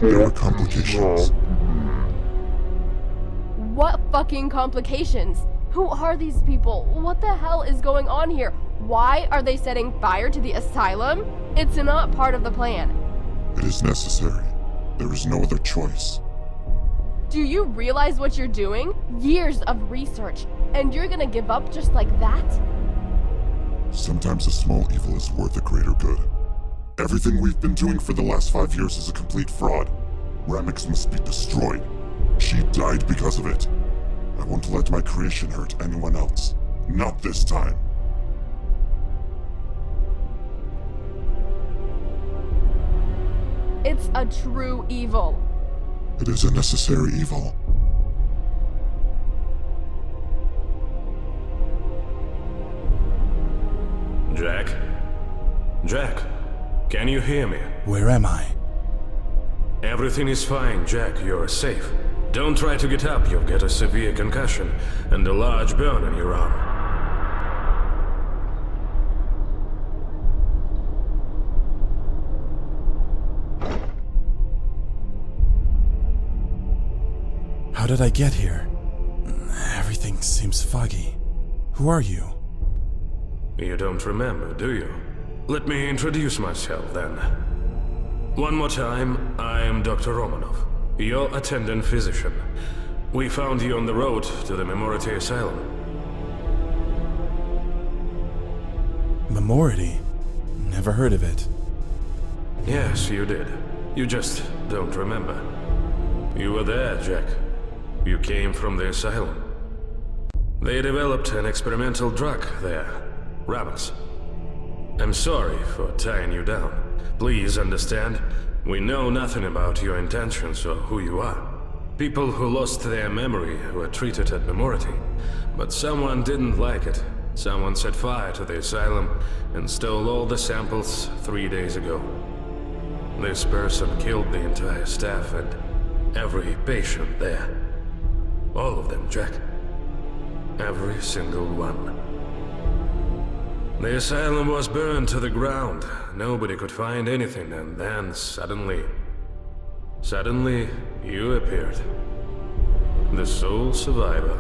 There were complications. What fucking complications? Who are these people? What the hell is going on here? Why are they setting fire to the asylum? It's not part of the plan. It is necessary. There is no other choice. Do you realize what you're doing? Years of research, and you're gonna give up just like that? Sometimes a small evil is worth a greater good. Everything we've been doing for the last 5 years is a complete fraud. Ramix must be destroyed. She died because of it. I won't let my creation hurt anyone else. Not this time. It's a true evil. It is a necessary evil. Jack? Jack, can you hear me? Where am I? Everything is fine, Jack. You're safe. Don't try to get up. You'll get a severe concussion and a large burn on your arm. How did I get here? Everything seems foggy. Who are you? You don't remember, do you? Let me introduce myself then. One more time, I am Dr. Romanov, your attendant physician. We found you on the road to the Memority Asylum. Memority? Never heard of it. Yes, you did. You just don't remember. You were there, Jack. You came from the asylum. They developed an experimental drug there, Ramix. I'm sorry for tying you down. Please understand, we know nothing about your intentions or who you are. People who lost their memory were treated at Memority, but someone didn't like it. Someone set fire to the asylum and stole all the samples 3 days ago. This person killed the entire staff and every patient there. All of them, Jack. Every single one. The asylum was burned to the ground. Nobody could find anything, and then suddenly, you appeared. The sole survivor.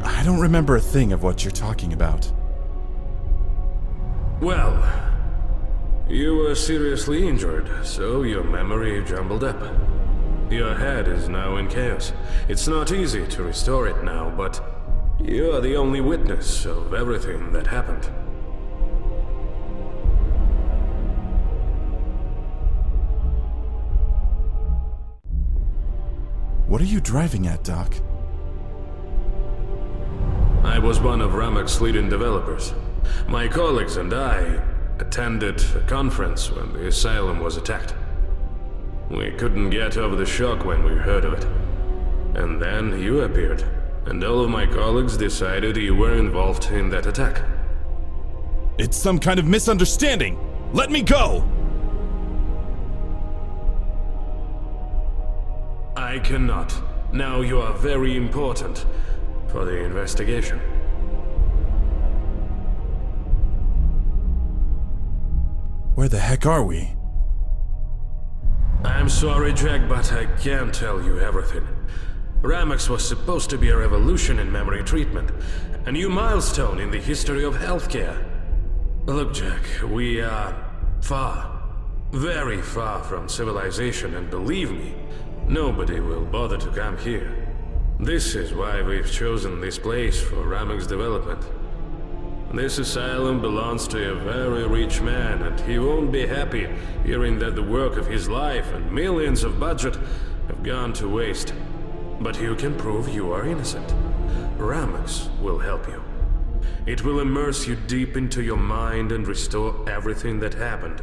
I don't remember a thing of what you're talking about. Well, you were seriously injured, so your memory jumbled up. Your head is now in chaos. It's not easy to restore it now, but you are the only witness of everything that happened. What are you driving at, Doc? I was one of Ramek's leading developers. My colleagues and I attended a conference when the asylum was attacked. We couldn't get over the shock when we heard of it. And then you appeared, and all of my colleagues decided you were involved in that attack. It's some kind of misunderstanding! Let me go! I cannot. Now you are very important for the investigation. Where the heck are we? I'm sorry, Jack, but I can't tell you everything. Ramix was supposed to be a revolution in memory treatment, a new milestone in the history of healthcare. Look, Jack, we are far, very far from civilization, and believe me, nobody will bother to come here. This is why we've chosen this place for Ramix development. This asylum belongs to a very rich man, and he won't be happy hearing that the work of his life and millions of budget have gone to waste. But you can prove you are innocent. Ramix will help you. It will immerse you deep into your mind and restore everything that happened.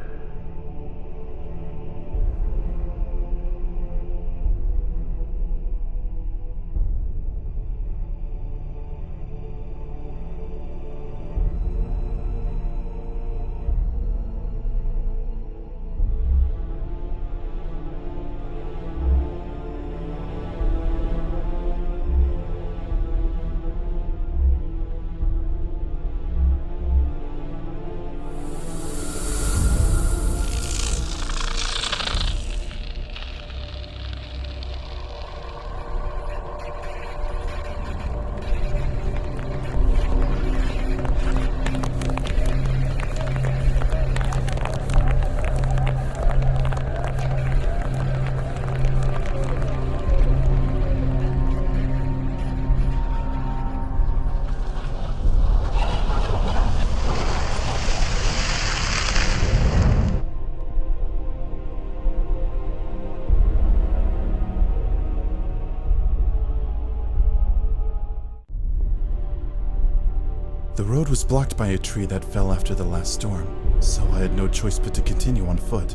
The road was blocked by a tree that fell after the last storm, so I had no choice but to continue on foot.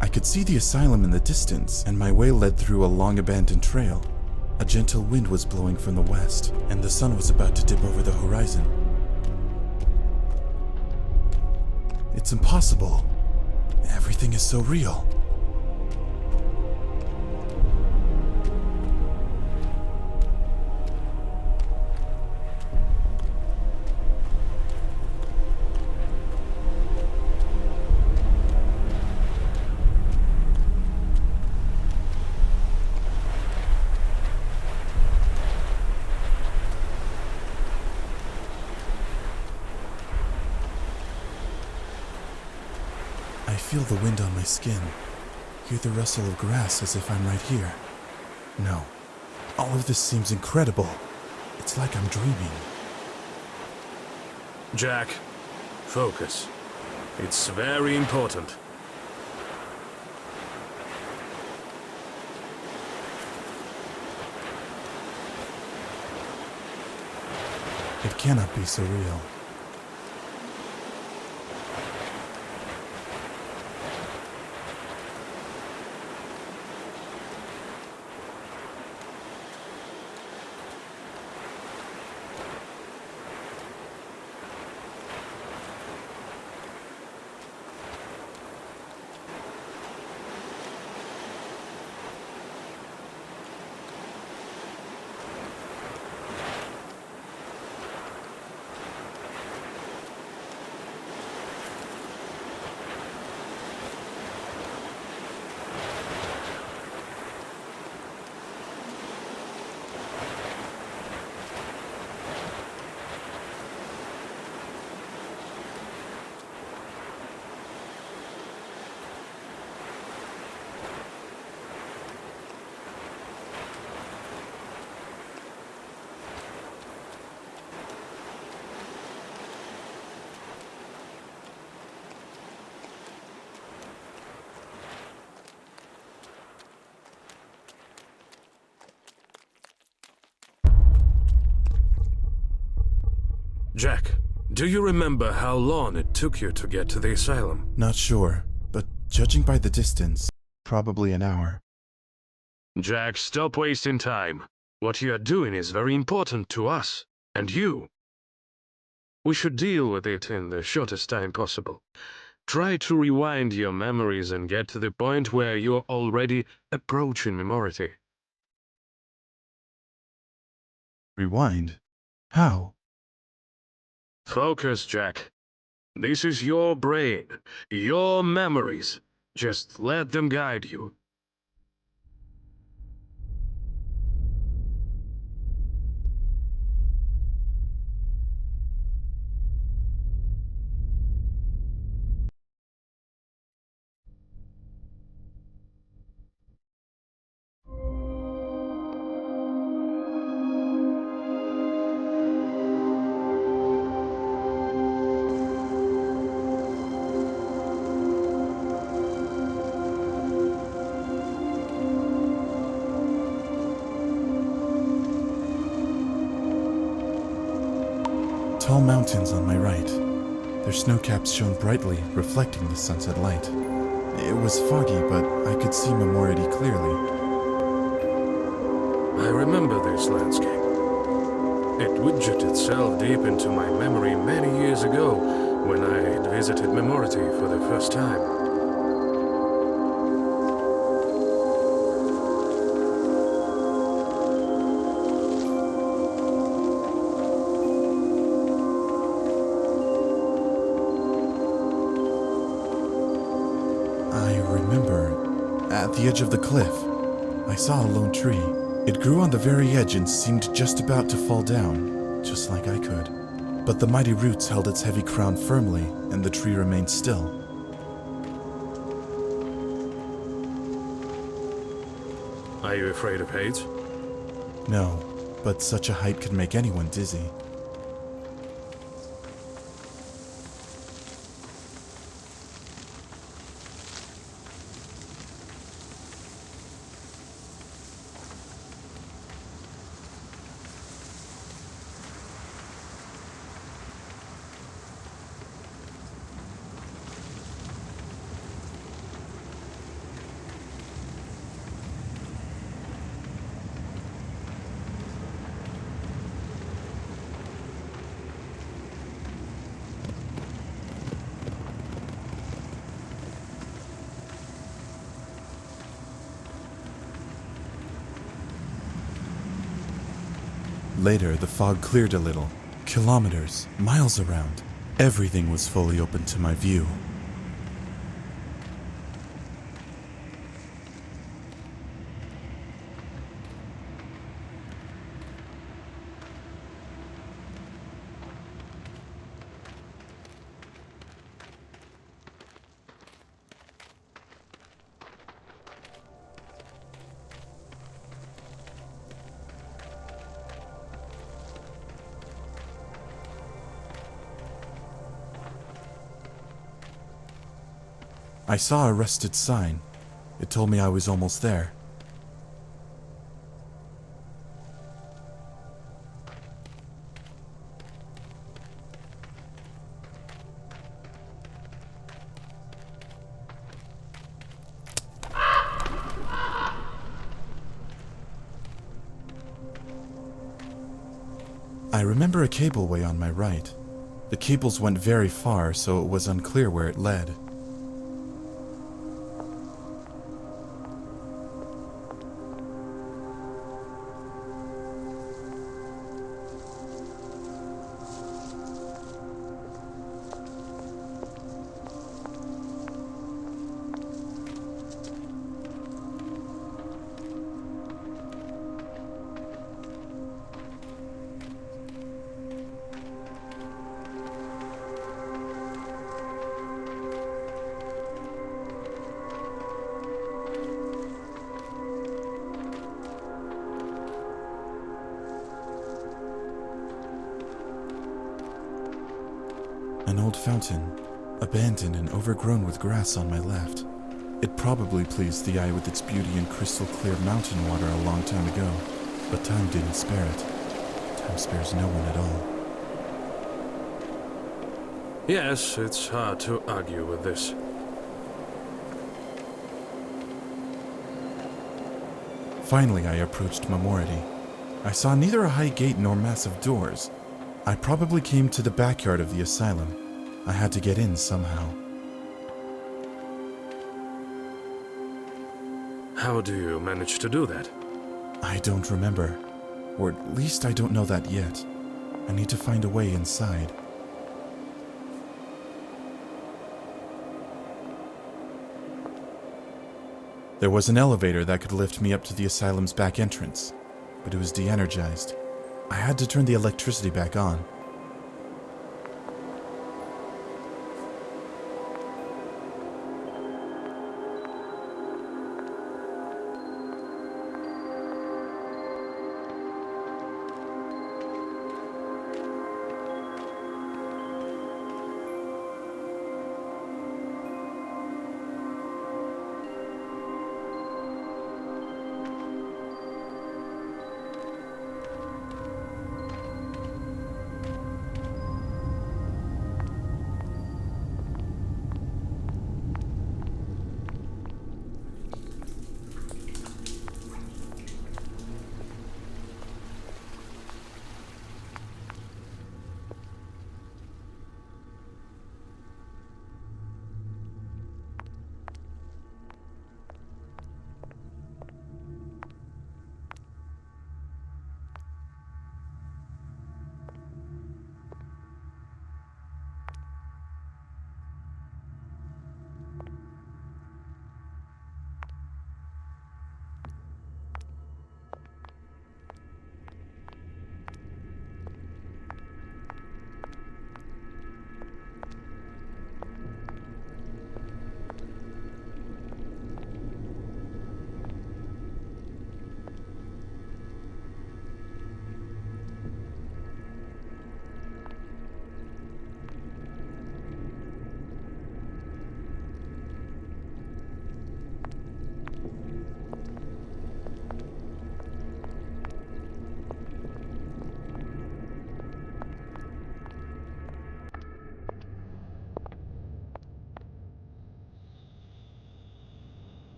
I could see the asylum in the distance, and my way led through a long abandoned trail. A gentle wind was blowing from the west, and the sun was about to dip over the horizon. It's impossible. Everything is so real. I feel the wind on my skin, hear the rustle of grass as if I'm right here. No, all of this seems incredible. It's like I'm dreaming. Jack, focus. It's very important. It cannot be so real. Jack, do you remember how long it took you to get to the asylum? Not sure, but judging by the distance, probably an hour. Jack, stop wasting time. What you are doing is very important to us, and you. We should deal with it in the shortest time possible. Try to rewind your memories and get to the point where you're already approaching memority. Rewind? How? Focus, Jack. This is your brain, your memories. Just let them guide you. Tall mountains on my right. Their snowcaps shone brightly, reflecting the sunset light. It was foggy, but I could see Memority clearly. I remember this landscape. It widgeted itself deep into my memory many years ago when I had visited Memority for the first time. I remember, at the edge of the cliff, I saw a lone tree. It grew on the very edge and seemed just about to fall down, just like I could. But the mighty roots held its heavy crown firmly, and the tree remained still. Are you afraid of heights? No, but such a height could make anyone dizzy. Later, the fog cleared a little. Kilometers, miles around. Everything was fully open to my view. I saw a rusted sign. It told me I was almost there. I remember a cableway on my right. The cables went very far, so it was unclear where it led. An old fountain, abandoned and overgrown with grass on my left. It probably pleased the eye with its beauty and crystal clear mountain water a long time ago, but time didn't spare it. Time spares no one at all. Yes, it's hard to argue with this. Finally, I approached Memority. I saw neither a high gate nor massive doors. I probably came to the backyard of the asylum. I had to get in somehow. How do you manage to do that? I don't remember. Or at least I don't know that yet. I need to find a way inside. There was an elevator that could lift me up to the asylum's back entrance, but it was de-energized. I had to turn the electricity back on.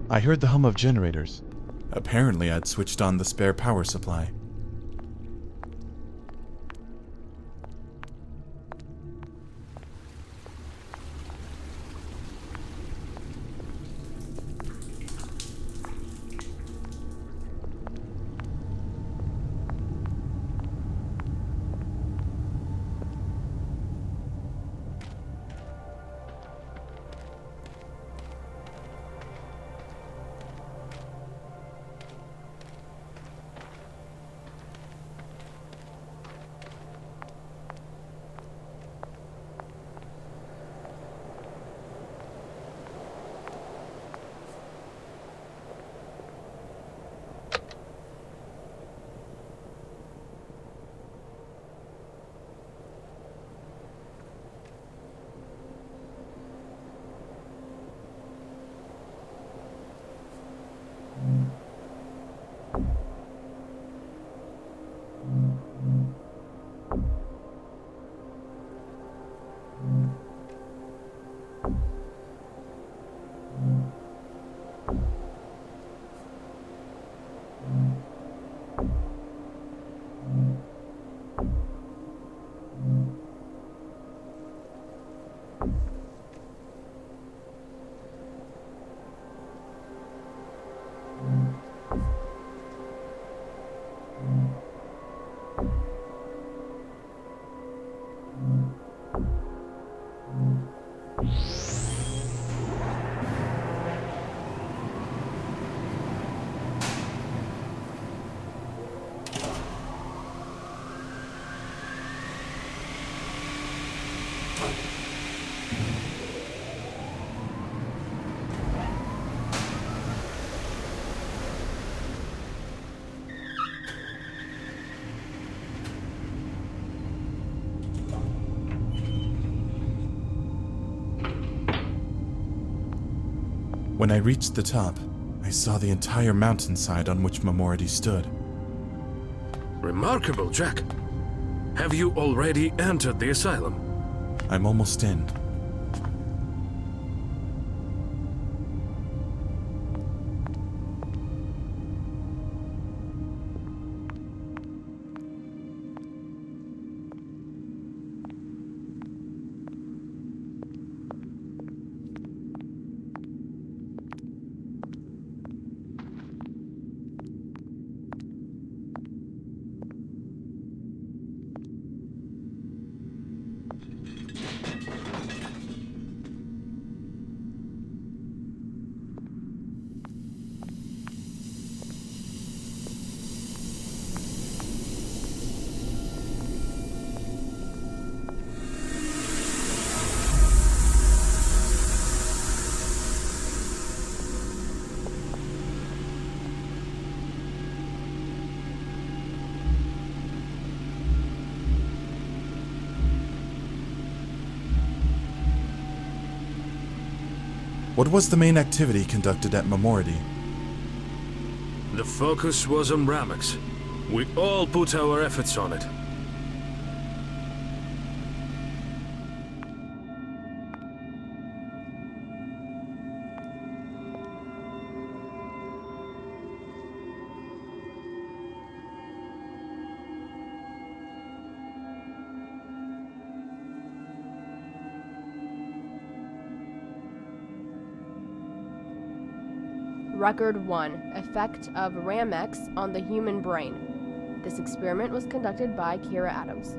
I heard the hum of generators. Apparently, I'd switched on the spare power supply. When I reached the top, I saw the entire mountainside on which Memority stood. Remarkable, Jack. Have you already entered the asylum? I'm almost in. What was the main activity conducted at Memority? The focus was on Ramex. We all put our efforts on it. Record 1. Effect of Ramex on the human brain. This experiment was conducted by Kira Adams.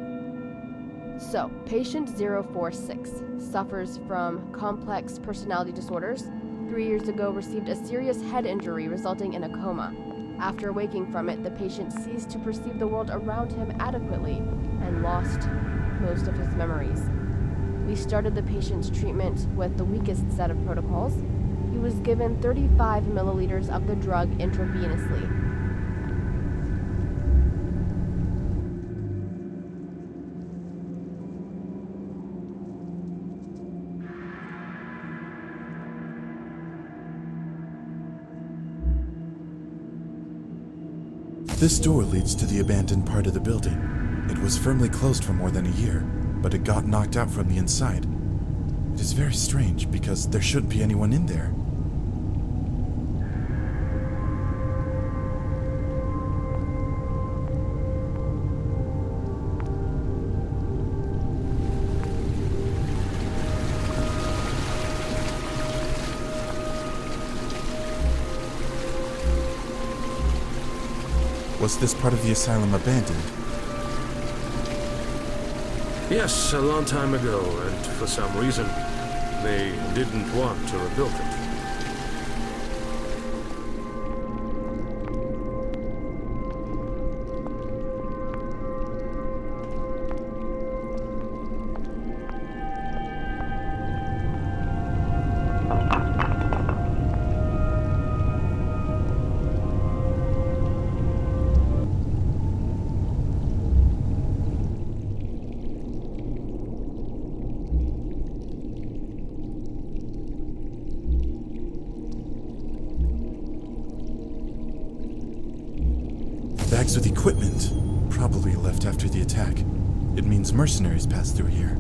So, patient 046 suffers from complex personality disorders. 3 years ago received a serious head injury resulting in a coma. After waking from it, the patient ceased to perceive the world around him adequately and lost most of his memories. We started the patient's treatment with the weakest set of protocols. He was given 35 milliliters of the drug intravenously. This door leads to the abandoned part of the building. It was firmly closed for more than a year, but it got knocked out from the inside. It is very strange because there shouldn't be anyone in there. Was this part of the asylum abandoned? Yes, a long time ago, and for some reason, they didn't want to rebuild it. Bags with equipment, probably left after the attack. It means mercenaries passed through here.